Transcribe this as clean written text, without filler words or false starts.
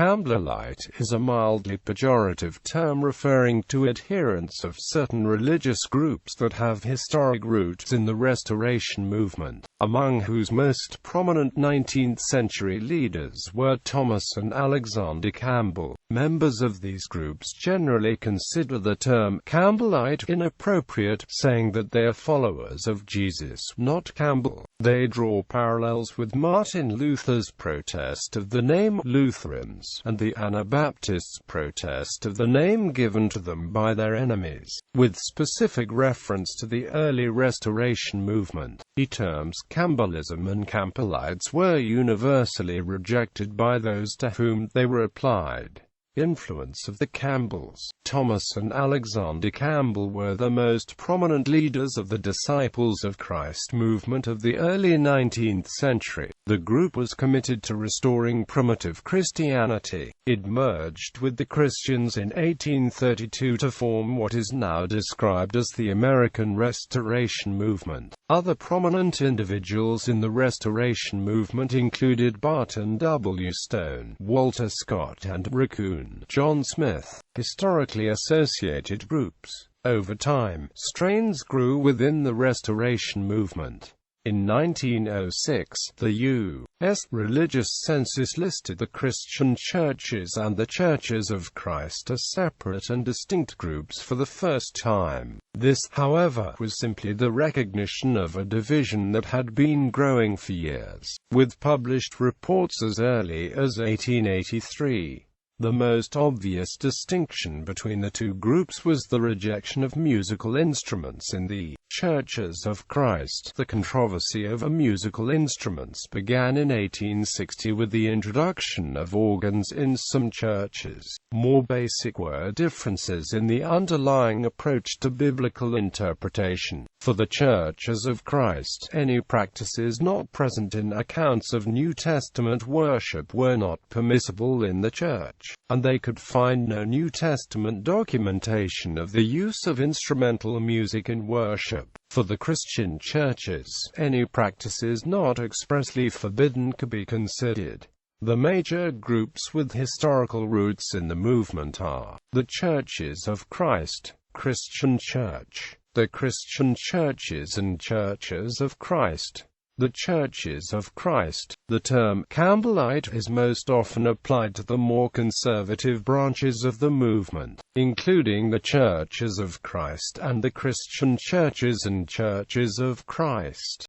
Campbellite is a mildly pejorative term referring to adherents of certain religious groups that have historic roots in the Restoration movement, among whose most prominent 19th-century leaders were Thomas and Alexander Campbell. Members of these groups generally consider the term Campbellite inappropriate, saying that they are followers of Jesus, not Campbell. They draw parallels with Martin Luther's protest of the name Lutherans, and the Anabaptists' protest of the name given to them by their enemies, with specific reference to the early Restoration movement. The terms Campbellism and Campellites were universally rejected by those to whom they were applied. Influence of the Campbells. Thomas and Alexander Campbell were the most prominent leaders of the Disciples of Christ movement of the early 19th century. The group was committed to restoring primitive Christianity. It merged with the Christians in 1832 to form what is now described as the American Restoration movement. Other prominent individuals in the Restoration movement included Barton W. Stone, Walter Scott and Raccoon John Smith. Historically associated groups. Over time, strains grew within the Restoration movement. In 1906, the U.S. religious census listed the Christian churches and the Churches of Christ as separate and distinct groups for the first time. This, however, was simply the recognition of a division that had been growing for years, with published reports as early as 1883. The most obvious distinction between the two groups was the rejection of musical instruments in the Churches of Christ. The controversy over musical instruments began in 1860 with the introduction of organs in some churches. More basic were differences in the underlying approach to biblical interpretation. For the Churches of Christ, any practices not present in accounts of New Testament worship were not permissible in the church, and they could find no New Testament documentation of the use of instrumental music in worship. For the Christian churches, any practices not expressly forbidden could be considered. The major groups with historical roots in the movement are the Churches of Christ, Christian Church, the Christian Churches and Churches of Christ. The Churches of Christ. The term Campbellite is most often applied to the more conservative branches of the movement, including the Churches of Christ and the Christian Churches and Churches of Christ.